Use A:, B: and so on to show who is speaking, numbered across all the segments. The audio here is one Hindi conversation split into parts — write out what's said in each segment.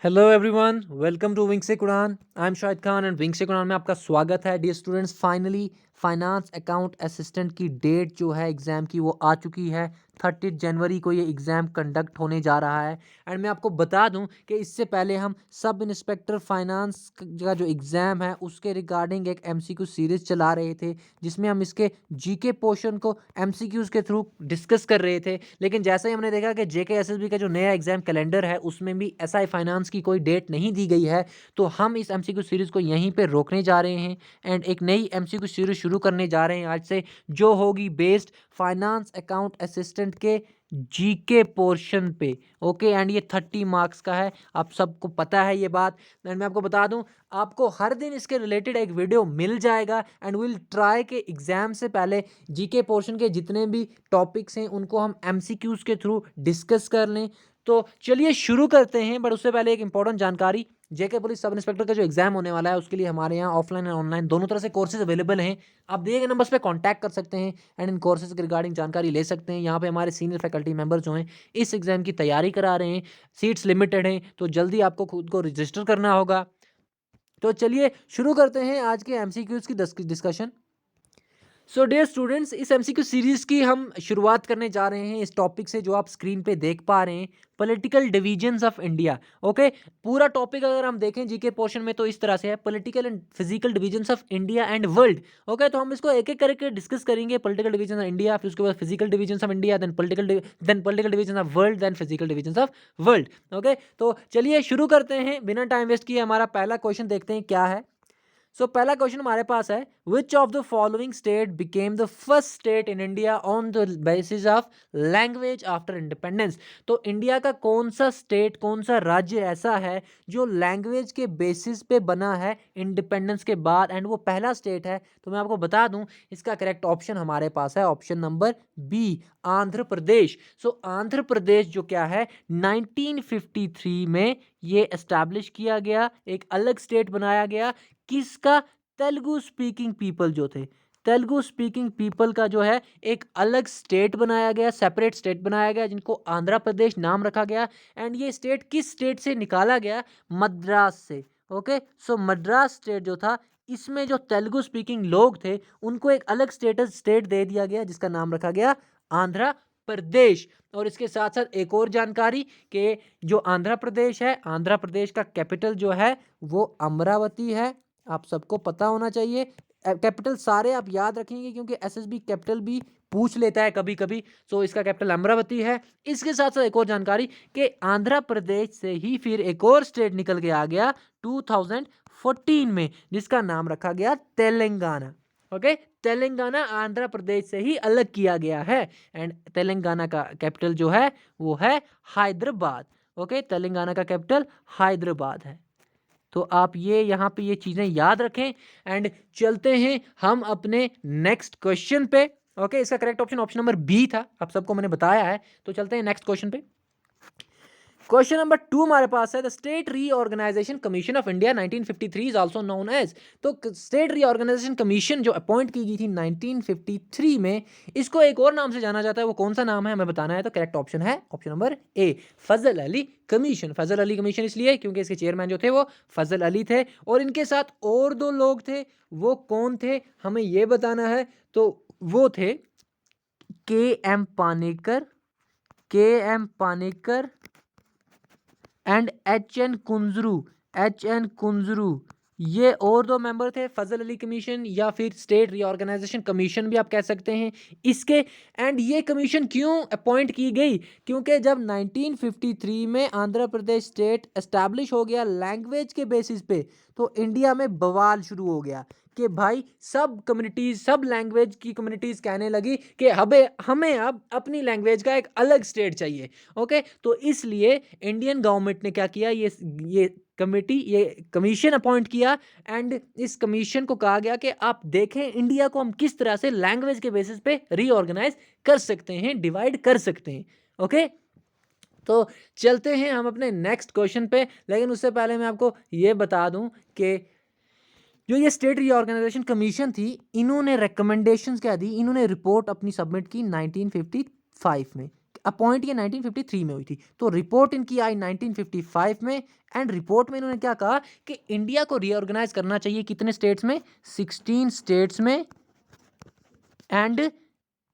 A: Hello everyone, welcome to wing से Quran. I am Shahid Khan and wing से कुरान में आपका स्वागत है। Dear students, finally finance account assistant की डेट जो है एग्ज़ाम की वो आ चुकी है। 30 जनवरी को ये एग्ज़ाम कंडक्ट होने जा रहा है। एंड मैं आपको बता दूं कि इससे पहले हम सब इंस्पेक्टर फाइनेंस का जो एग्ज़ाम है उसके रिगार्डिंग एक एमसीक्यू सीरीज़ चला रहे थे, जिसमें हम इसके जीके पोर्शन को एमसीक्यूज़ के थ्रू डिस्कस कर रहे थे। लेकिन जैसे ही हमने देखा कि जेके एसएसबी का जो नया एग्ज़ाम कैलेंडर है उसमें भी एसआई फाइनेंस की कोई डेट नहीं दी गई है, तो हम इस एमसीक्यू सीरीज़ को यहीं पे रोकने जा रहे हैं एंड एक नई एमसीक्यू सीरीज़ शुरू करने जा रहे हैं आज से, जो होगी बेस्ड फाइनेंस अकाउंट असिस्टेंट के जीके पोर्शन पे। ओके, एंड ये 30 मार्क्स का है, आप सबको पता है ये बात। एंड मैं आपको बता दूं, आपको हर दिन इसके रिलेटेड एक वीडियो मिल जाएगा एंड विल ट्राई के एग्जाम से पहले जीके पोर्शन के जितने भी टॉपिक्स हैं उनको हम एमसीक्यूज के थ्रू डिस्कस कर लें। तो चलिए शुरू करते हैं, बट उससे पहले एक इंपॉर्टेंट जानकारी। जेके पुलिस सब इंस्पेक्टर का जो एग्जाम होने वाला है उसके लिए हमारे यहाँ ऑफलाइन एंड ऑनलाइन दोनों तरह से कोर्सेज अवेलेबल हैं। आप दिए गए नंबर्स पे कांटेक्ट कर सकते हैं एंड इन कोर्सेज के रिगार्डिंग जानकारी ले सकते हैं। यहाँ पे हमारे सीनियर फैकल्टी मेंबर जो हैं इस एग्जाम की तैयारी करा रहे हैं। सीट्स लिमिटेड हैं, तो जल्दी आपको खुद को रजिस्टर करना होगा। तो चलिए शुरू करते हैं आज के एमसीक्यूज की डिस्कशन। सो डियर स्टूडेंट्स, इस एमसीक्यू सीरीज की हम शुरुआत करने जा रहे हैं इस टॉपिक से जो आप स्क्रीन पे देख पा रहे हैं, political divisions of India. Okay, पूरा टॉपिक अगर हम देखें जीके पोर्शन में तो इस तरह से है, political and physical divisions of India and world. Okay, तो हम इसको एक एक करके डिस्कस करेंगे। पॉलिटिकल डिवीजन ऑफ इंडिया, फिर उसके बाद physical divisions of India, then political division of world, then physical divisions of world. Okay, तो चलिए शुरू करते हैं बिना टाइम वेस्ट किए। हमारा पहला क्वेश्चन देखते हैं क्या है। पहला क्वेश्चन हमारे पास है, which of the following state became the first state in India on the basis of language after independence. तो इंडिया का कौन सा स्टेट, कौन सा राज्य ऐसा है जो लैंग्वेज के बेसिस पे बना है इंडिपेंडेंस के बाद, एंड वो पहला स्टेट है। तो मैं आपको बता दूं, इसका करेक्ट ऑप्शन हमारे पास है option number B, Andhra Pradesh. Andhra Pradesh जो क्या है 1953 में ये एस्टैब्लिश किया गया, एक अलग स्टेट बनाया गया। किसका? तेलुगु स्पीकिंग पीपल जो थे, तेलुगु स्पीकिंग पीपल का जो है एक अलग स्टेट बनाया गया, सेपरेट स्टेट बनाया गया, जिनको आंध्र प्रदेश नाम रखा गया। एंड ये स्टेट किस स्टेट से निकाला गया? मद्रास से। ओके, मद्रास स्टेट जो था, इसमें जो तेलुगु स्पीकिंग लोग थे उनको एक अलग स्टेट दे दिया गया, जिसका नाम रखा गया आंध्र प्रदेश। और इसके साथ साथ एक और जानकारी कि जो आंध्र प्रदेश है, आंध्र प्रदेश का कैपिटल जो है वो अमरावती है। आप सबको पता होना चाहिए। कैपिटल सारे आप याद रखेंगे क्योंकि एसएसबी कैपिटल भी पूछ लेता है कभी कभी। इसका कैपिटल अमरावती है। इसके साथ साथ एक और जानकारी कि आंध्र प्रदेश से ही फिर एक और स्टेट निकल के आ गया 2014 में, जिसका नाम रखा गया तेलंगाना। ओके, तेलंगाना आंध्र प्रदेश से ही अलग किया गया है एंड तेलंगाना का कैपिटल जो है वो है हैदराबाद। ओके, तेलंगाना का कैपिटल हैदराबाद है। तो आप ये यहाँ पे ये चीज़ें याद रखें एंड चलते हैं हम अपने नेक्स्ट क्वेश्चन पे। ओके, इसका correct option option number B था, आप सबको मैंने बताया है। तो चलते हैं नेक्स्ट क्वेश्चन पे। क्वेश्चन नंबर 2 हमारे पास है, the state reorganization commission of India 1953 is also known as. तो स्टेट रीऑर्गेनाइजेशन कमीशन जो अपॉइंट की गई थी 1953 में, इसको एक और नाम से जाना जाता है। वो कौन सा नाम है हमें बताना है। तो करेक्ट ऑप्शन है option number A, Fazal Ali commission. Fazal Ali commission इसलिए क्योंकि इसके चेयरमैन जो थे वो फजल अली थे, और इनके साथ और दो लोग थे। वो कौन थे हमें ये बताना है। तो वो थे के M Panikkar, K M Panikkar and H N Kunzru. ये और दो मेंबर थे, फजल अली कमीशन या फिर स्टेट रीऑर्गेनाइजेशन कमीशन भी आप कह सकते हैं इसके। एंड ये कमीशन क्यों अपॉइंट की गई? क्योंकि जब 1953 में आंध्र प्रदेश स्टेट एस्टैब्लिश हो गया लैंग्वेज के बेसिस पे, तो इंडिया में बवाल शुरू हो गया कि भाई सब कम्युनिटीज, सब लैंग्वेज की कम्युनिटीज कहने लगी कि हमें अब अपनी लैंग्वेज का एक अलग स्टेट चाहिए। ओके, तो इसलिए इंडियन गवर्नमेंट ने क्या किया, ये कमेटी, ये कमीशन अपॉइंट किया एंड इस कमीशन को कहा गया कि आप देखें इंडिया को हम किस तरह से लैंग्वेज के बेसिस पे रीऑर्गेनाइज कर सकते हैं, डिवाइड कर सकते हैं। ओके, तो चलते हैं हम अपने नेक्स्ट क्वेश्चन पे। लेकिन उससे पहले मैं आपको ये बता दूं कि जो ये स्टेट रीऑर्गेनाइजेशन कमीशन थी, इन्होंने रिकमेंडेशंस क्या दी, इन्होंने रिपोर्ट अपनी सबमिट की 1955 में। अपॉइंट ये 1953 में हुई थी, तो रिपोर्ट इनकी आई 1955 में। एंड रिपोर्ट में इन्होंने क्या कहा कि इंडिया को रीऑर्गेनाइज करना चाहिए कितने स्टेट्स में, 16 स्टेट्स में एंड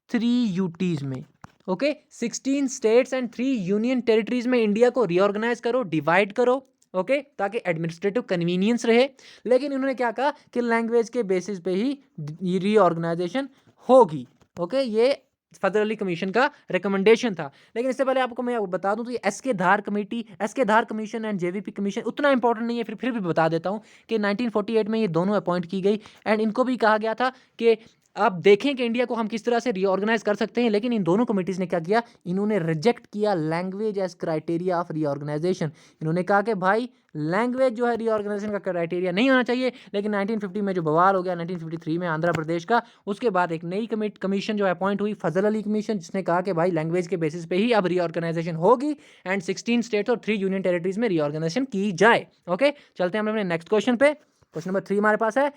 A: 3 यूटीज में। Okay, 16 states and 3 union territories में इंडिया को रीऑर्गेनाइज करो, डिवाइड करो, ओके, ताकि एडमिनिस्ट्रेटिव कन्वीनियंस रहे। लेकिन इन्होंने क्या कहा कि लैंग्वेज के बेसिस पे ही रीऑर्गेनाइजेशन होगी। ओके, ये फजल अली कमीशन का रिकमेंडेशन था। लेकिन इससे पहले आपको मैं बता दूं तो ये एस के धार कमेटी, एस के धार कमीशन एंड जेवीपी कमीशन उतना इंपॉर्टेंट नहीं है, फिर भी बता देता हूं कि 1948 में ये दोनों अपॉइंट की गई। एंड इनको भी कहा गया था कि आप देखें कि इंडिया को हम किस तरह से रीऑर्गेनाइज कर सकते हैं। लेकिन इन दोनों कमिटीज ने क्या किया, इन्होंने रिजेक्ट किया language as criteria of reorganization. इन्होंने कहा कि भाई लैंग्वेज जो है रीऑर्गेनाइजेशन का क्राइटेरिया नहीं होना चाहिए। लेकिन 1950 में जो बवाल हो गया 1953 में आंध्र प्रदेश का, उसके बाद एक नई कमीशन जो अपॉइंट हुई, फजल अली कमीशन, जिसने कहा कि भाई लैंग्वेज के बेसिस पे ही अब रीऑर्गेनाइजेशन होगी एंड 16 स्टेट्स और 3 यूनियन टेरिटरीज में रीऑर्गेनाइजेशन की जाए। ओके, चलते हैं हम अपने नेक्स्ट क्वेश्चन पे। क्वेश्चन नंबर 3 हमारे पास है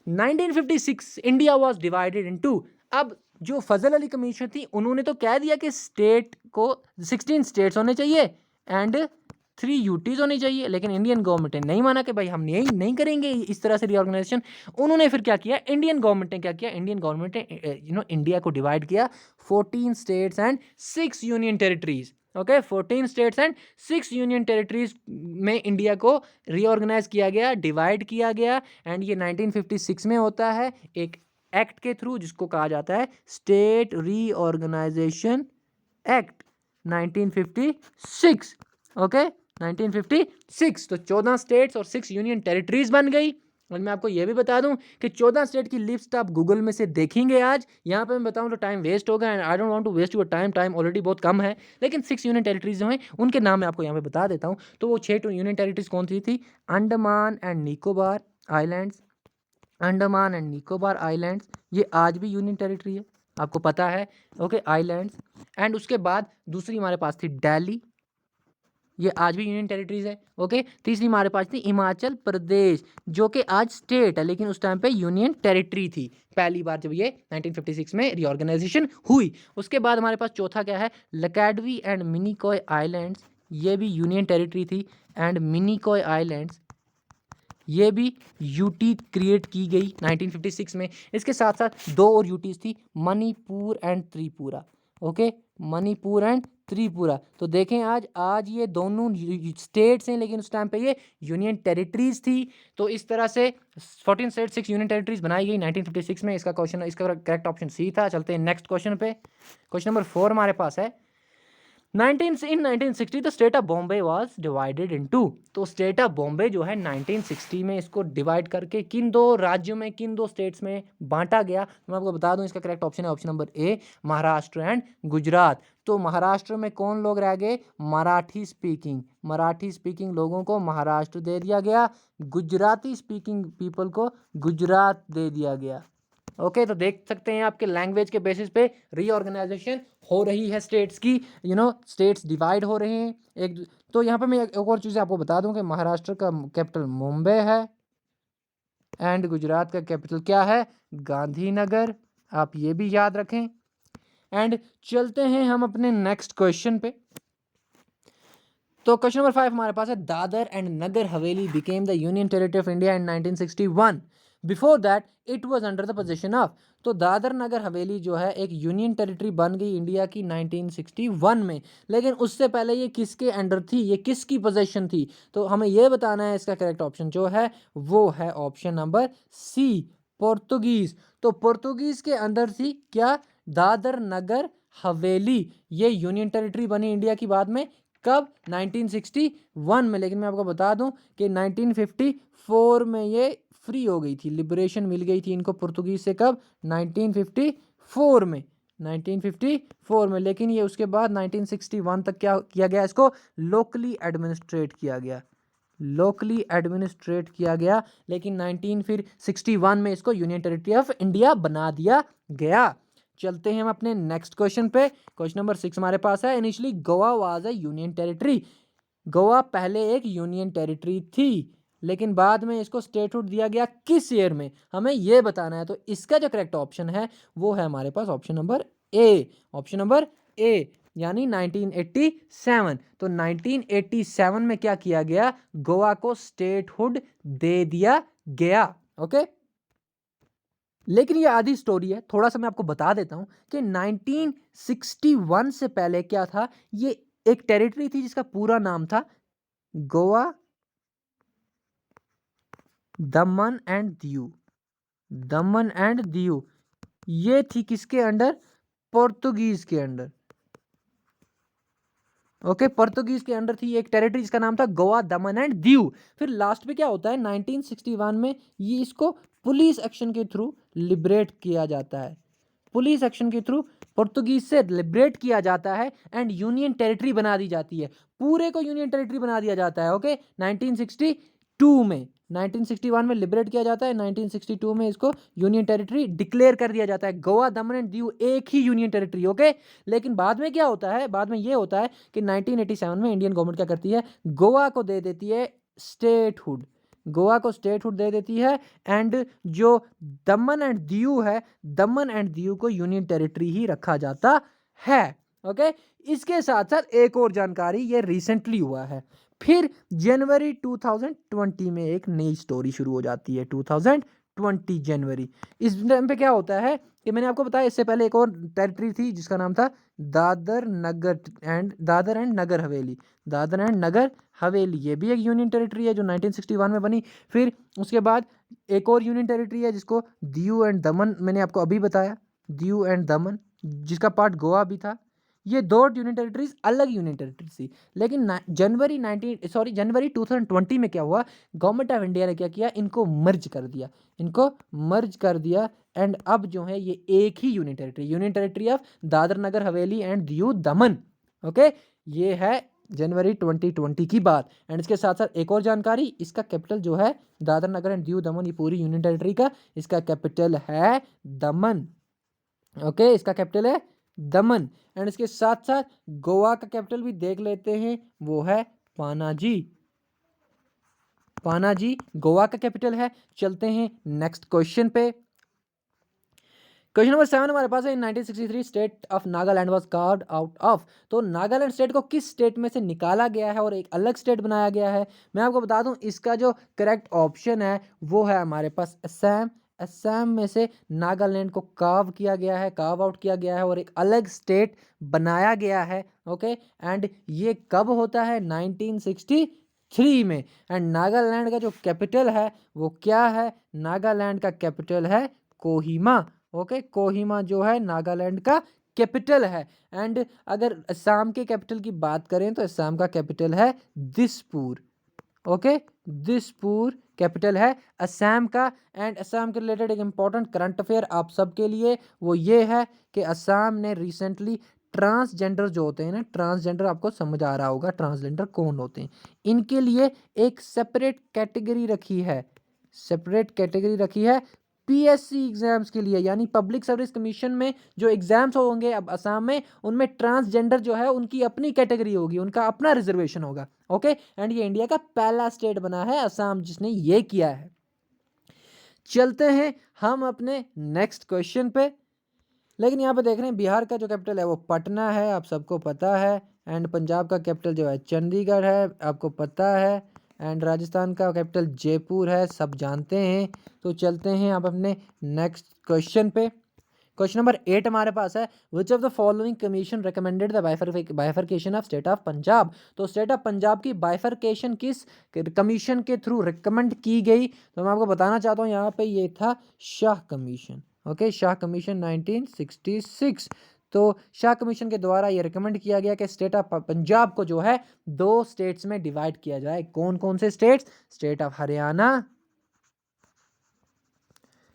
A: 1956 इंडिया वाज डिवाइडेड इनटू। अब जो फजल अली कमीशन थी उन्होंने तो कह दिया कि स्टेट को 16 स्टेट्स होने चाहिए एंड 3 यूटीज होनी चाहिए, लेकिन इंडियन गवर्नमेंट ने नहीं माना कि भाई हम नहीं करेंगे इस तरह से रीऑर्गेनाइजेशन। उन्होंने फिर क्या किया, इंडियन गवर्नमेंट ने क्या किया, इंडियन गवर्नमेंट ने इंडिया को डिवाइड किया 14 states and 6 union territories. Okay, 14 states and 6 union territories में इंडिया को रीऑर्गेनाइज किया गया, डिवाइड किया गया। एंड ये 1956 में होता है एक एक्ट के थ्रू, जिसको कहा जाता है स्टेट रीऑर्गेनाइजेशन एक्ट 1956। ओके, 1956। तो 14 स्टेट्स और 6 यूनियन टेरिटरीज बन गई। और मैं आपको यह भी बता दूं कि 14 स्टेट की लिस्ट आप गूगल में से देखेंगे आज। यहाँ पे मैं बताऊं तो टाइम वेस्ट होगा and I don't want to waste your time already बहुत कम है। लेकिन 6 यूनियन टेरिटरीज जो हैं उनके नाम मैं आपको यहाँ पे बता देता हूँ। तो वो 6 यूनियन टेरिटरीज कौन सी थी, Andaman and Nicobar islands, Andaman and Nicobar islands, ये आज भी यूनियन टेरिटरी है, आपको पता है। Okay, islands. एंड उसके बाद दूसरी हमारे पास थी दिल्ली, ये आज भी यूनियन टेरिटरीज है। ओके, तीसरी हमारे पास थी हिमाचल प्रदेश, जो कि आज स्टेट है लेकिन उस टाइम पे यूनियन टेरिटरी थी, पहली बार जब ये 1956 में रीऑर्गेनाइजेशन हुई। उसके बाद हमारे पास चौथा क्या है, लैकाडवी एंड मिनिकॉय आइलैंड्स, ये भी यूनियन टेरिटरी थी। एंड मिनिकॉय आइलैंड्स ये भी यूटी क्रिएट की गई 1956 में। इसके साथ साथ 2 और यूटीज थी, Manipur and Tripura. Okay, Manipur and Tripura. तो देखें आज ये दोनों स्टेट्स हैं लेकिन उस टाइम पे ये यूनियन टेरिटरीज थी। तो इस तरह से 14 स्टेट 6 यूनियन टेरिटरीज बनाई गई 1956 में। इसका करेक्ट ऑप्शन सी था। चलते हैं नेक्स्ट क्वेश्चन पे। क्वेश्चन नंबर 4 हमारे पास है in 1960 the state of Bombay was divided into। तो स्टेट ऑफ बॉम्बे जो है 1960 में इसको डिवाइड करके किन 2 राज्यों में, किन 2 स्टेट्स में बांटा गया। मैं आपको बता दूं इसका करेक्ट ऑप्शन है option number A, Maharashtra and Gujarat. तो महाराष्ट्र में कौन लोग रह गए, मराठी स्पीकिंग लोगों को महाराष्ट्र दे दिया गया, गुजराती स्पीकिंग पीपल को गुजरात दे दिया गया। ओके, तो देख सकते हैं आपके लैंग्वेज के बेसिस पे रीऑर्गेनाइजेशन हो रही है स्टेट्स की, स्टेट्स डिवाइड हो रहे हैं एक। तो यहाँ पे मैं एक और चीज़ आपको बता दूं कि महाराष्ट्र का कैपिटल मुंबई है एंड गुजरात का कैपिटल क्या है, गांधीनगर। आप ये भी याद रखें। एंड चलते हैं हम अपने नेक्स्ट क्वेश्चन पे। तो क्वेश्चन नंबर 5 हमारे पास है Dadar and Nagar Haveli became the union territory of India in 1961। Before that it was under the position of. तो दादर नगर हवेली जो है एक यूनियन टेरिटरी बन गई इंडिया की 1961 में, लेकिन उससे पहले ये किसके अंडर थी, ये किसकी पोजीशन थी। तो हमें ये बताना है। इसका करेक्ट ऑप्शन जो है वो है ऑप्शन नंबर सी, पोर्तुगीज। तो पोर्तुगीज के अंदर थी क्या, दादर नगर हवेली। ये यूनियन टेरिटरी बनी इंडिया की बाद में, कब, 1961 में। लेकिन मैं आपको बता दूं कि 1954 में ये फ्री हो गई थी, लिबरेशन मिल गई थी इनको पुर्तगीज से, कब, 1954 में, 1954 में। लेकिन ये उसके बाद 1961 तक क्या किया गया, इसको लोकली एडमिनिस्ट्रेट किया गया। लेकिन 1961 में इसको यूनियन टेरिटरी ऑफ इंडिया बना दिया गया। चलते हैं हम अपने नेक्स्ट क्वेश्चन पे। क्वेश्चन नंबर 6 हमारे पास है initially Goa was a union territory. Goa पहले एक यूनियन टेरिटरी थी लेकिन बाद में इसको स्टेटहुड दिया गया किस ईयर में, हमें यह बताना है। तो इसका जो करेक्ट ऑप्शन है वो है हमारे पास ऑप्शन नंबर ए। यानी 1987। तो 1987 में क्या किया गया, गोवा को स्टेटहुड दे दिया गया। ओके, लेकिन ये आधी स्टोरी है, थोड़ा सा मैं आपको बता देता हूं कि 1961 से पहले क्या था, ये एक टेरिटरी थी जिसका पूरा नाम था गोवा दमन and Diu. Daman and Diu ये थी किसके अंडर, पोर्तुगीज के अंडर। ओके, पोर्तुगीज के अंडर थी एक टेरिटरी जिसका नाम था गोवा दमन एंड दीव। फिर लास्ट में क्या होता है, 1961 में ये इसको पुलिस एक्शन के थ्रू लिबरेट किया जाता है। पुलिस एक्शन के थ्रू पोर्तुगीज से लिबरेट किया जाता है एंड यूनियन टेरिटरी बना दी जाती है, पूरे को यूनियन टेरिटरी बना दिया जाता है। ओके, 1962 में, 1961 में लिबरेट किया जाता है, 1962 में इसको यूनियन टेरिटरी डिक्लेयर कर दिया जाता है। गोवा दमन एंड दीव एक ही यूनियन टेरिटरी। ओके, लेकिन बाद में क्या होता है, बाद में ये होता है कि 1987 में इंडियन गवर्नमेंट क्या करती है, गोवा को दे देती है स्टेटहुड, गोवा को स्टेटहुड दे देती है एंड जो दमन एंड दीव है, दमन एंड दीव को यूनियन टेरिटरी ही रखा जाता है। ओके, इसके साथ साथ एक और जानकारी, ये रिसेंटली हुआ है। फिर जनवरी 2020 में एक नई स्टोरी शुरू हो जाती है, 2020 जनवरी। इस टाइम पे क्या होता है कि मैंने आपको बताया इससे पहले एक और टेरिटरी थी जिसका नाम था दादर एंड नगर हवेली। दादर एंड नगर हवेली ये भी एक यूनियन टेरिटरी है जो 1961 में बनी। फिर उसके बाद एक और यूनियन टेरिटरी है जिसको दीव एंड दमन, मैंने आपको अभी बताया, दीव एंड दमन, जिसका पार्ट गोवा भी था। ये दो यूनियन टेरिटरीज अलग यूनियन टेरिटरीज थी। लेकिन जनवरी 2020 में क्या हुआ, गवर्नमेंट ऑफ इंडिया ने क्या किया, इनको मर्ज कर दिया, इनको मर्ज कर दिया एंड अब जो है ये एक ही union territory of Dadar Nagar Haveli and Diu Daman. Okay, ये है जनवरी 2020 की बात। एंड इसके साथ साथ एक और जानकारी, इसका कैपिटल जो है दादर नगर एंड दीव दमन, ये पूरी यूनियन टेरिटरी का इसका कैपिटल है दमन। ओके, इसका कैपिटल है दमन। एंड इसके साथ साथ गोवा का कैपिटल भी देख लेते हैं, वो है पानाजी। पानाजी गोवा का कैपिटल है। चलते हैं नेक्स्ट क्वेश्चन पे। क्वेश्चन नंबर 7 हमारे पास है, इन 1963 state of Nagaland was carved out of. तो नागालैंड स्टेट को किस स्टेट में से निकाला गया है और एक अलग स्टेट बनाया गया है। मैं आपको बता दूं, इसका जो करेक्ट ऑप्शन है वो है हमारे पास असम। असम में से नागालैंड को कार्व किया गया है, कार्व आउट किया गया है और एक अलग स्टेट बनाया गया है। ओके, एंड ये कब होता है, 1963 में। एंड नागालैंड का जो कैपिटल है वो क्या है, नागालैंड का कैपिटल है कोहिमा। ओके, कोहिमा जो है नागालैंड का कैपिटल है। एंड अगर असम के कैपिटल की बात करें तो असम का कैपिटल है दिसपुर। ओके, दिसपुर कैपिटल है असम का। एंड असम के रिलेटेड एक इंपॉर्टेंट करंट अफेयर आप सबके लिए, वो ये है कि असम ने रिसेंटली ट्रांसजेंडर जो होते हैं ना, ट्रांसजेंडर आपको समझ आ रहा होगा ट्रांसजेंडर कौन होते हैं, इनके लिए एक सेपरेट कैटेगरी रखी है, सेपरेट कैटेगरी रखी है पीएससी एग्जाम्स के लिए। यानी पब्लिक सर्विस कमीशन में जो एग्जाम्स होंगे अब असम में, उनमें ट्रांसजेंडर जो है उनकी अपनी कैटेगरी होगी, उनका अपना रिजर्वेशन होगा। ओके, एंड ये इंडिया का पहला स्टेट बना है असम जिसने ये किया है। चलते हैं हम अपने नेक्स्ट क्वेश्चन पे। लेकिन यहाँ पे देख रहे हैं बिहार का जो कैपिटल है वो पटना है, आप सबको पता है। एंड पंजाब का कैपिटल जो है चंडीगढ़ है, आपको पता है। एंड राजस्थान का कैपिटल जयपुर है, सब जानते हैं। तो चलते हैं आप अपने नेक्स्ट क्वेश्चन पे। क्वेश्चन नंबर 8 हमारे पास है, which of the following commission recommended the bifurcation of state of Punjab. तो स्टेट ऑफ पंजाब की बाइफरकेशन किस कमीशन के थ्रू रिकमेंड की गई, तो मैं आपको बताना चाहता हूँ यहाँ पे ये था Shah commission. Okay, Shah commission 1966। तो शाह कमीशन के द्वारा ये रिकमेंड किया गया कि स्टेट ऑफ पंजाब को जो है दो स्टेट्स में डिवाइड किया जाए। कौन कौन से states, state of Haryana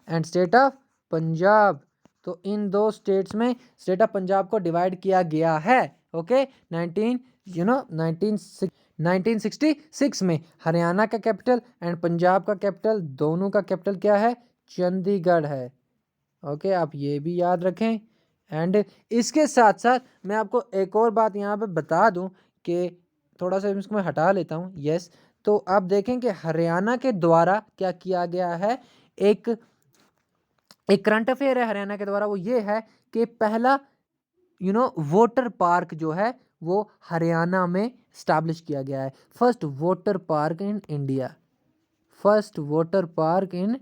A: and state of Punjab. तो इन दो स्टेट्स में स्टेट ऑफ पंजाब को डिवाइड किया गया है। ओके, 1966 में हरियाणा का कैपिटल एंड पंजाब का कैपिटल, दोनों का कैपिटल क्या है, चंडीगढ़ है। ओके, आप ये भी याद रखें। एंड इसके साथ साथ मैं आपको एक और बात यहाँ पे बता दूं कि थोड़ा सा इसको मैं हटा लेता हूँ। यस, तो आप देखें कि हरियाणा के द्वारा क्या किया गया है, एक करंट अफेयर है हरियाणा के द्वारा, वो ये है कि पहला वाटर पार्क जो है वो हरियाणा में इस्टेब्लिश किया गया है। First water park in India, first water park in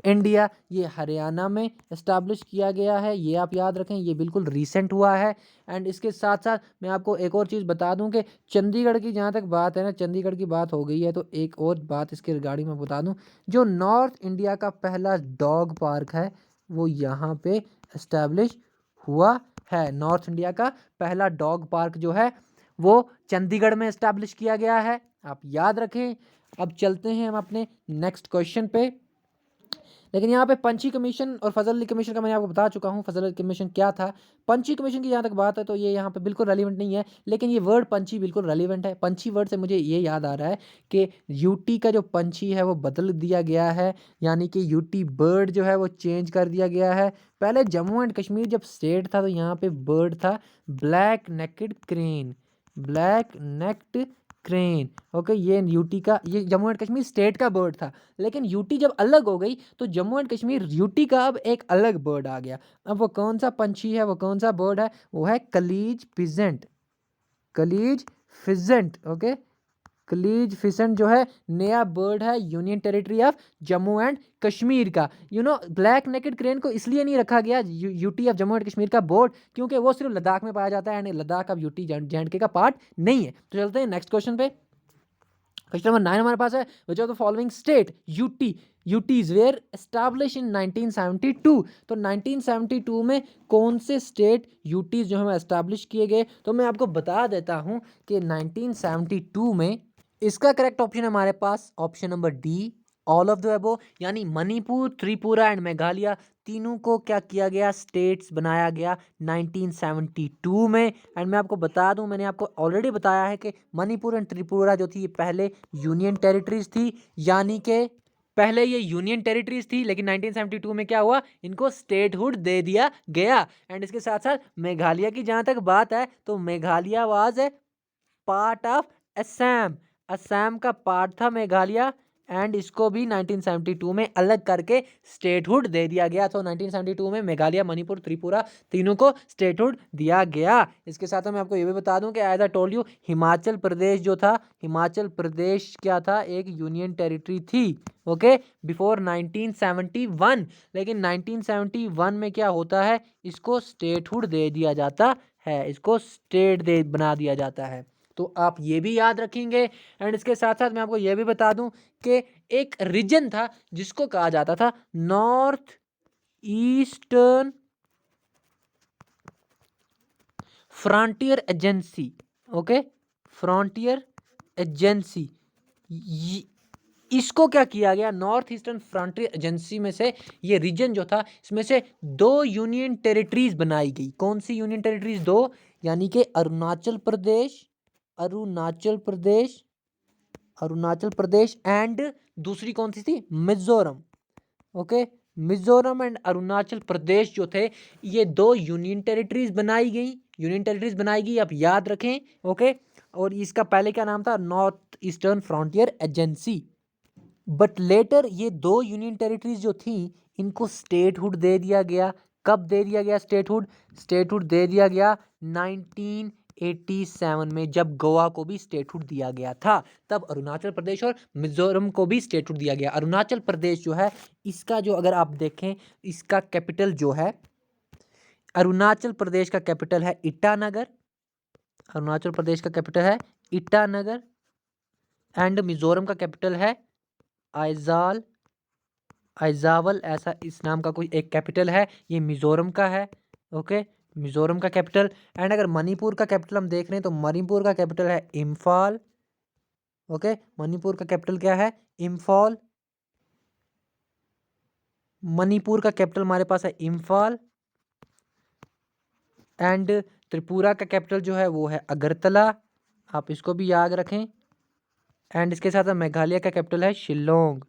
A: India, ये हरियाणा में इस्टेब्लिश किया गया है। ये आप याद रखें, ये बिल्कुल रीसेंट हुआ है। एंड इसके साथ साथ मैं आपको एक और चीज़ बता दूं कि चंडीगढ़ की जहाँ तक बात है ना, चंडीगढ़ की बात हो गई है, तो एक और बात इसके रिगार्डिंग मैं बता दूं, जो नॉर्थ इंडिया का पहला डॉग पार्क है वो यहाँ पे इस्टेब्लिश हुआ है। नॉर्थ इंडिया का पहला डॉग पार्क जो है वो चंडीगढ़ में इस्टेब्लिश किया गया है, आप याद रखें। अब चलते हैं हम अपने नेक्स्ट क्वेश्चन पे। लेकिन यहाँ पे पंची कमीशन और फजल अली कमीशन का मैंने आपको बता चुका हूँ, फजल अली कमीशन क्या था। पंची कमीशन की जहाँ तक बात है तो ये यहाँ पे बिल्कुल रेलिवेंट नहीं है, लेकिन ये वर्ड पंची बिल्कुल रेलिवेंट है। पंची वर्ड से मुझे ये याद आ रहा है कि यूटी का जो पंची है वो बदल दिया गया है, यानी कि यूटी बर्ड जो है वो चेंज कर दिया गया है। पहले जम्मू एंड कश्मीर जब स्टेट था तो यहाँ पे बर्ड था black naked crane, black necked crane. Okay, ये यूटी का, ये जम्मू एंड कश्मीर स्टेट का बर्ड था। लेकिन यूटी जब अलग हो गई तो जम्मू एंड कश्मीर यूटी का अब एक अलग बर्ड आ गया। अब वो कौन सा पंछी है, वो कौन सा बर्ड है, वो है कलीज पिजेंट, कलीज फिजेंट। ओके, कलीज फिजेंट जो है नया बर्ड है union territory of Jammu and Kashmir का। ब्लैक नेकेड क्रेन को इसलिए नहीं रखा गया UT of Jammu and Kashmir का बर्ड क्योंकि वो सिर्फ लद्दाख में पाया जाता है, एंड लद्दाख अब यूटी जे का पार्ट नहीं है। तो चलते हैं नेक्स्ट क्वेश्चन पे। क्वेश्चन नंबर 9 हमारे पास है, which of the following state UTs were establish in 1972। तो 1972 में कौन से स्टेट यूटीज जो है एस्टैब्लिश किए गए, तो मैं आपको बता देता हूं कि 1972 में इसका करेक्ट ऑप्शन है हमारे पास option number D, all of the above, यानी मणिपुर, त्रिपुरा एंड मेघालय तीनों को क्या किया गया, स्टेट्स बनाया गया 1972 में। एंड मैं आपको बता दूं, मैंने आपको ऑलरेडी बताया है कि मणिपुर एंड त्रिपुरा जो थी ये पहले यूनियन टेरिटरीज थी, यानी कि पहले ये यूनियन टेरिटरीज थी, लेकिन 1972 में क्या हुआ, इनको स्टेटहुड दे दिया गया। एंड इसके साथ साथ मेघालय की जहां तक बात है तो Meghalaya was a part of Assam, Assam का पार्ट था मेघालय, एंड इसको भी 1972 में अलग करके स्टेटहुड दे दिया गया। तो 1972 में मेघालय, मणिपुर, त्रिपुरा तीनों को स्टेटहुड दिया गया। इसके साथ मैं आपको ये भी बता दूं कि as I told you, Himachal Pradesh जो था, हिमाचल प्रदेश क्या था, एक यूनियन टेरिटरी थी। Okay, before 1971। लेकिन 1971 में क्या होता है, इसको स्टेटहुड दे दिया जाता है, इसको स्टेट दे बना दिया जाता है। तो आप ये भी याद रखेंगे। एंड इसके साथ साथ मैं आपको ये भी बता दूं कि एक रीजन था जिसको कहा जाता था north eastern frontier agency. Okay, frontier agency, इसको क्या किया गया, नॉर्थ ईस्टर्न फ्रंटियर एजेंसी में से ये रीजन जो था इसमें से दो यूनियन टेरिटरीज बनाई गई। कौन सी यूनियन टेरिटरीज, दो, यानी कि अरुणाचल प्रदेश, अरुणाचल प्रदेश, अरुणाचल प्रदेश एंड दूसरी कौन सी थी, मिजोरम। ओके, मिजोरम एंड अरुणाचल प्रदेश जो थे ये दो यूनियन टेरिटरीज बनाई गई, यूनियन टेरिटरीज बनाई गई, आप याद रखें। ओके, और इसका पहले क्या नाम था, north eastern frontier agency. But later ये दो यूनियन टेरिटरीज जो थी इनको स्टेटहुड दे दिया गया। कब दे दिया गया स्टेटहुड, स्टेटहुड दे दिया गया 1987 में, जब गोवा को भी स्टेटहुड दिया गया था। तब अरुणाचल प्रदेश और मिजोरम को भी स्टेटहुड दिया गया। अरुणाचल प्रदेश जो है इसका जो अगर आप देखें, इसका कैपिटल जो है, अरुणाचल प्रदेश का कैपिटल है ईटानगर, अरुणाचल प्रदेश का कैपिटल है ईटानगर, एंड मिजोरम का कैपिटल है आइजाल, आइजावल, ऐसा इस नाम का कोई एक कैपिटल है, ये मिजोरम का है। ओके, मिजोरम का कैपिटल। एंड अगर मणिपुर का कैपिटल हम देख रहे हैं तो मणिपुर का कैपिटल है इम्फाल। ओके, मणिपुर का कैपिटल क्या है, इम्फाल। मणिपुर का कैपिटल हमारे पास है इम्फाल। एंड त्रिपुरा का कैपिटल जो है वो है अगरतला, आप इसको भी याद रखें। एंड इसके साथ मेघालय का कैपिटल है शिलोंग।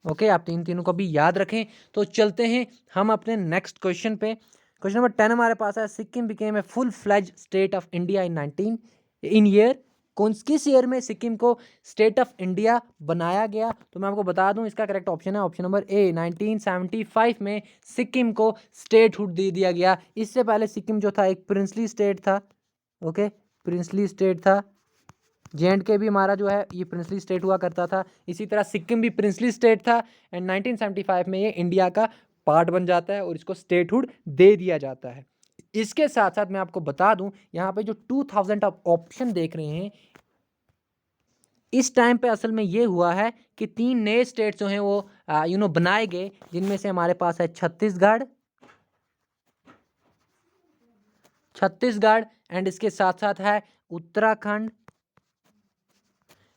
A: ओके, आप तीनों को भी याद रखें। तो चलते हैं हम अपने नेक्स्ट क्वेश्चन पे। क्वेश्चन नंबर 10 हमारे पास है, Sikkim became a full fledge state of India in year कौन किस ईयर में सिक्किम को स्टेट ऑफ इंडिया बनाया गया? तो मैं आपको बता दूं, इसका करेक्ट ऑप्शन है ऑप्शन नंबर ए, 1975 में सिक्किम को स्टेटहुड दे दिया गया। इससे पहले सिक्किम जो था एक प्रिंसली स्टेट था। ओके, प्रिंसली स्टेट था। J&K भी हमारा जो है ये प्रिंसली स्टेट हुआ करता था, इसी तरह सिक्किम भी प्रिंसली स्टेट था एंड 1975 में ये इंडिया का पार्ट बन जाता है और इसको स्टेटहुड दे दिया जाता है। इसके साथ साथ मैं आपको बता दूं, यहाँ पे जो 2000 आप ऑप्शन देख रहे हैं, इस टाइम पे असल में ये हुआ है कि 3 नए स्टेट्स जो हैं वो बनाए गए, जिनमें से हमारे पास है छत्तीसगढ़ एंड इसके साथ साथ है उत्तराखंड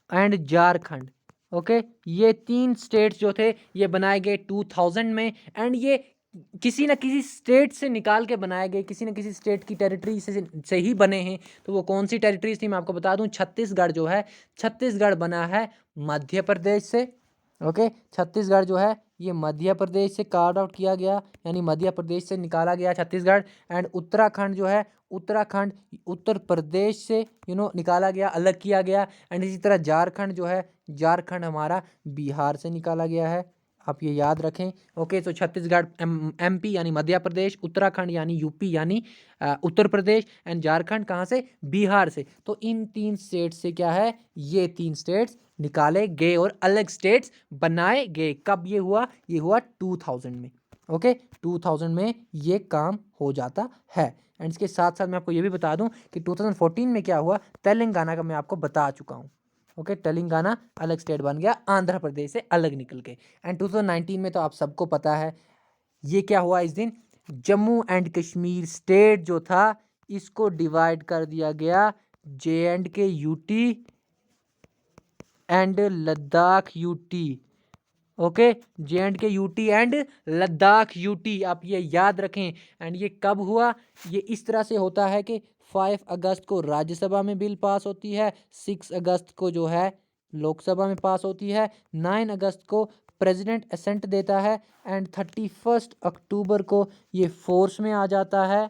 A: एंड झारखंड। ओके, ये 3 स्टेट्स जो थे ये बनाए गए 2000 में एंड ये किसी न किसी स्टेट से निकाल के बनाए गए, किसी न किसी स्टेट की टेरिटरी से ही बने हैं। तो वो कौन सी टेरिटरीज थी मैं आपको बता दूं, छत्तीसगढ़ जो है, छत्तीसगढ़ बना है मध्य प्रदेश से। ओके, छत्तीसगढ़ जो है ये मध्य प्रदेश से कार्व आउट किया गया, यानी मध्य प्रदेश से निकाला गया छत्तीसगढ़। एंड उत्तराखंड जो है, उत्तराखंड उत्तर प्रदेश से निकाला गया, अलग किया गया। एंड इसी तरह झारखंड जो है, झारखंड हमारा बिहार से निकाला गया है, आप ये याद रखें। ओके, तो छत्तीसगढ़ MP यानी मध्य प्रदेश, उत्तराखंड यानी यूपी यानी उत्तर प्रदेश एंड झारखंड कहाँ से, बिहार से। तो इन 3 स्टेट से क्या है, ये 3 स्टेट्स निकाले गए और अलग स्टेट्स बनाए गए। कब ये हुआ, ये हुआ 2000 में। ओके, 2000 में ये काम हो जाता है। एंड इसके साथ साथ मैं आपको ये भी बता दूं कि 2014 में क्या हुआ, तेलंगाना का मैं आपको बता चुका हूँ। ओके, तेलंगाना अलग स्टेट बन गया आंध्र प्रदेश से अलग निकल के। एंड 2019 में तो आप सबको पता है ये क्या हुआ, इस दिन जम्मू एंड कश्मीर स्टेट जो था इसको डिवाइड कर दिया गया, J&K UT and Ladakh UT। Okay, J&K UT and Ladakh UT, आप ये याद रखें। एंड ये कब हुआ, ये इस तरह से होता है कि 5 अगस्त को राज्यसभा में बिल पास होती है, 6 अगस्त को जो है लोकसभा में पास होती है, 9 अगस्त को प्रेसिडेंट असेंट देता है एंड 31 अक्टूबर को ये फोर्स में आ जाता है।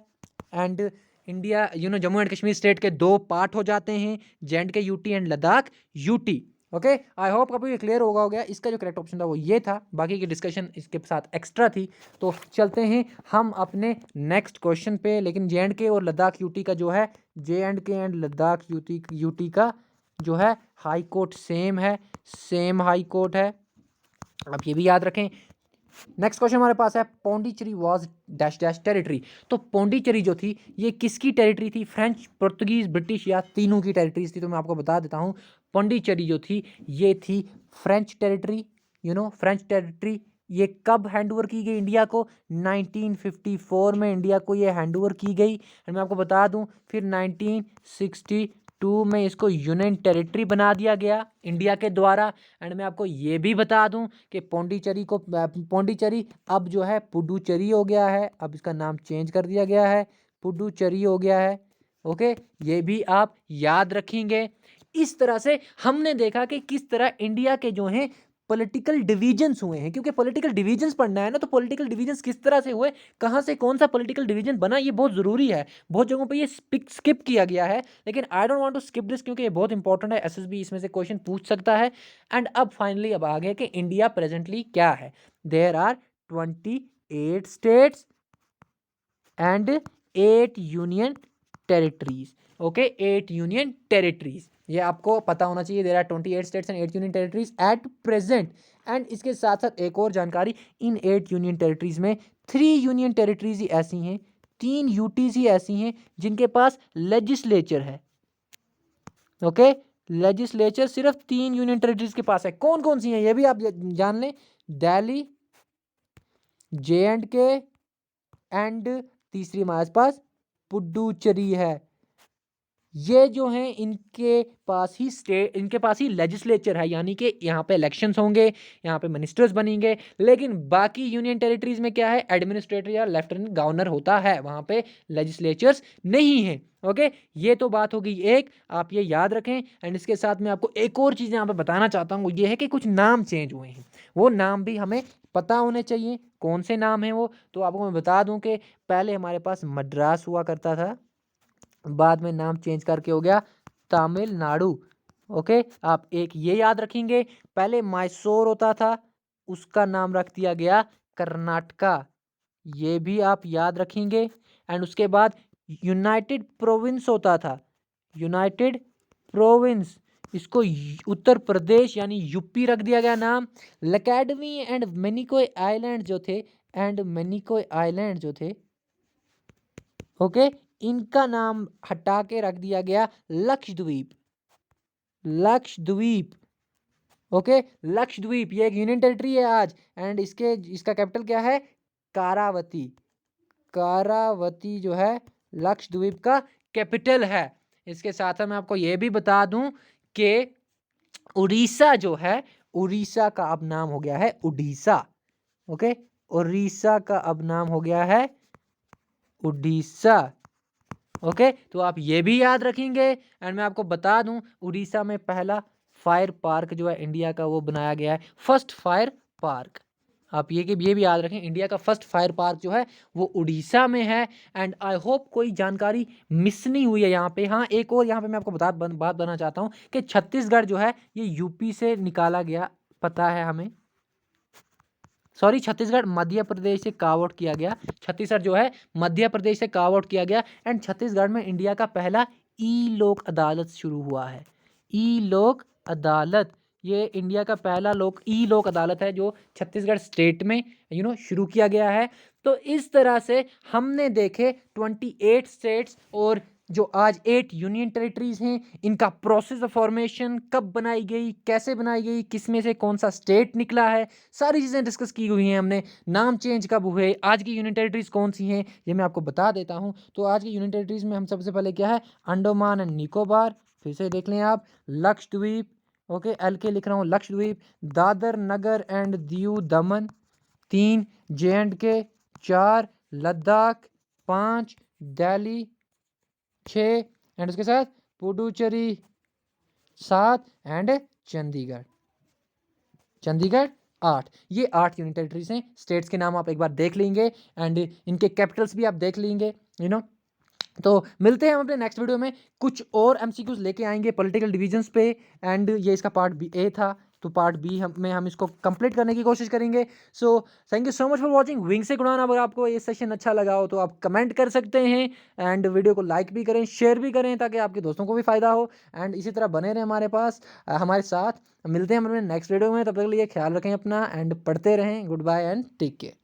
A: And India Jammu and Kashmir state के 2 पार्ट हो जाते हैं, J&K UT and Ladakh UT। Okay, I hope आपको ये क्लियर हो गया। इसका जो करेक्ट ऑप्शन था वो ये था, बाकी की डिस्कशन इसके साथ एक्स्ट्रा थी। तो चलते हैं हम अपने नेक्स्ट क्वेश्चन पे। लेकिन J&K और लद्दाख UT का जो है, J&K एंड लद्दाख UT का जो है हाई कोर्ट सेम है, सेम हाई कोर्ट है, आप ये भी याद रखें। नेक्स्ट क्वेश्चन हमारे पास है, Pondicherry was dash dash territory. तो पौंडीचेरी जो थी ये किसकी टेरिटरी थी, फ्रेंच, पुर्तगीज, ब्रिटिश या तीनों की टेरिटरीज थी? तो मैं आपको बता देता हूँ, पौंडीचेरी जो थी ये थी फ्रेंच टेरिटरी। French territory. ये कब हैंडओवर की गई इंडिया को, 1954 में इंडिया को ये हैंडओवर की गई। और मैं आपको बता दूं फिर 1962 में इसको यूनियन टेरिटरी बना दिया गया इंडिया के द्वारा। एंड मैं आपको ये भी बता दूं कि पौंडीचेरी अब जो है पुडुचेरी हो गया है, अब इसका नाम चेंज कर दिया गया है, पुडुचेरी हो गया है। ओके, ये भी आप याद रखेंगे। इस तरह से हमने देखा कि किस तरह इंडिया के जो हैं पॉलिटिकल डिवीजन्स हुए हैं, क्योंकि पॉलिटिकल डिवीजन्स पढ़ना है ना, तो पॉलिटिकल डिवीजन्स किस तरह से हुए, कहाँ से कौन सा पॉलिटिकल डिवीजन बना, ये बहुत ज़रूरी है। बहुत जगहों पे ये स्किप किया गया है, लेकिन I don't want to skip this क्योंकि ये बहुत इंपॉर्टेंट है, SSB इसमें से क्वेश्चन पूछ सकता है। एंड अब फाइनली अब आ गए कि इंडिया प्रेजेंटली क्या है। There are 28 states and 8 union territories. Okay, 8 union territories, ये आपको पता होना चाहिए। There are 28 states and 8 union territories at present. And इसके साथ साथ एक और जानकारी, इन 8 यूनियन टेरिटरीज में 3 यूनियन टेरिटरीज ही ऐसी हैं, 3 यूटीज ही ऐसी हैं जिनके पास लेजिस्लेचर है। ओके, लेजिस्लेचर सिर्फ 3 यूनियन टेरिटरीज के पास है। कौन कौन सी हैं ये भी आप जान लें, दिल्ली, J&K एंड तीसरी हमारे पास पुडुचेरी है। ये जो हैं इनके पास ही लेजिस्लेचर है, यानी कि यहाँ पे इलेक्शंस होंगे, यहाँ पे मिनिस्टर्स बनेंगे। लेकिन बाकी यूनियन टेरिटरीज में क्या है, एडमिनिस्ट्रेटर या लेफ्टिनेंट गवर्नर होता है, वहाँ पे लेजिस्लेचर्स नहीं है। ओके, ये तो बात हो गई एक, आप ये याद रखें। एंड इसके साथ मैं आपको एक और चीज़ यहाँ पे बताना चाहता हूँ, वो ये है कि कुछ नाम चेंज हुए हैं, वो नाम भी हमें पता होने चाहिए कौन से नाम हैं वो। तो आपको मैं बता दूं कि पहले हमारे पास मद्रास हुआ करता था, बाद में नाम चेंज करके हो गया तमिलनाडु। ओके, आप एक ये याद रखेंगे, पहले मैसूर होता था, उसका नाम रख दिया गया कर्नाटका, ये भी आप याद रखेंगे। एंड उसके बाद यूनाइटेड प्रोविंस होता था, यूनाइटेड प्रोविंस, इसको उत्तर प्रदेश यानी यूपी रख दिया गया नाम। लैकाडमी एंड मेनिकोय आइलैंड जो थे, ओके, इनका नाम हटा के रख दिया गया लक्षद्वीप, ओके, लक्षद्वीप ये एक यूनियन टेरिटरी है आज। एंड इसका कैपिटल क्या है? कारावती जो है लक्षद्वीप का कैपिटल है। इसके साथ मैं आपको ये भी बता दूं कि उड़ीसा जो है, उड़ीसा का अब नाम हो गया है उड़ीसा। ओके, उड़ीसा का अब नाम हो गया है उड़ीसा। ओके, तो आप ये भी याद रखेंगे। एंड मैं आपको बता दूं, उड़ीसा में पहला फायर पार्क जो है इंडिया का, वो बनाया गया है, फर्स्ट फायर पार्क। आप ये भी याद रखें, इंडिया का फर्स्ट फायर पार्क जो है वो उड़ीसा में है। एंड आई होप कोई जानकारी मिस नहीं हुई है यहाँ पे। हाँ, एक और यहाँ पे मैं आपको बात बताना चाहता हूँ कि छत्तीसगढ़ जो है ये यूपी से निकाला गया, पता है हमें। सॉरी, छत्तीसगढ़ मध्य प्रदेश से कार्व आउट किया गया, छत्तीसगढ़ जो है मध्य प्रदेश से कार्व आउट किया गया। एंड छत्तीसगढ़ में इंडिया का पहला ई लोक अदालत शुरू हुआ है, ई लोक अदालत, ये इंडिया का पहला ई लोक अदालत है जो छत्तीसगढ़ स्टेट में शुरू किया गया है। तो इस तरह से हमने देखे 28 स्टेट्स और जो आज 8 यूनियन टेरिटरीज हैं, इनका प्रोसेस ऑफ फॉर्मेशन, कब बनाई गई, कैसे बनाई गई, किस में से कौन सा स्टेट निकला है, सारी चीज़ें डिस्कस की हुई हैं हमने। नाम चेंज कब हुए, आज की यूनियन टेरिटरीज कौन सी हैं, ये मैं आपको बता देता हूँ। तो आज की यूनियन टेरिटरीज में हम सबसे पहले क्या है, अंडमान एंड निकोबार, फिर से देख लें आप, लक्षद्वीप, ओके, एल के लिख रहा हूँ, लक्षद्वीप, दादर नगर and Diu Daman, 3 J&K, 4 Ladakh, 5 Delhi, 6 and उसके साथ पुडुचेरी, 7 एंड चंडीगढ़, 8। ये 8 यूनियन टेरिटरीज हैं। स्टेट्स के नाम आप एक बार देख लेंगे एंड इनके कैपिटल्स भी आप देख लेंगे, तो मिलते हैं हम अपने नेक्स्ट वीडियो में, कुछ और एमसीक्यूज लेके आएंगे पॉलिटिकल डिवीजन्स पे। एंड ये इसका पार्ट बी ए था, तो पार्ट बी में हम इसको कंप्लीट करने की कोशिश करेंगे। So thank you so much for watching wing से कुरान। अगर आपको ये सेशन अच्छा लगा हो तो आप कमेंट कर सकते हैं एंड वीडियो को लाइक भी करें, शेयर भी करें, ताकि आपके दोस्तों को भी फायदा हो। एंड इसी तरह बने रहें हमारे पास, हमारे साथ। मिलते हैं हम अपने नेक्स्ट वीडियो में, तब तक के लिए ख्याल रखें अपना एंड पढ़ते रहें। Goodbye and take care.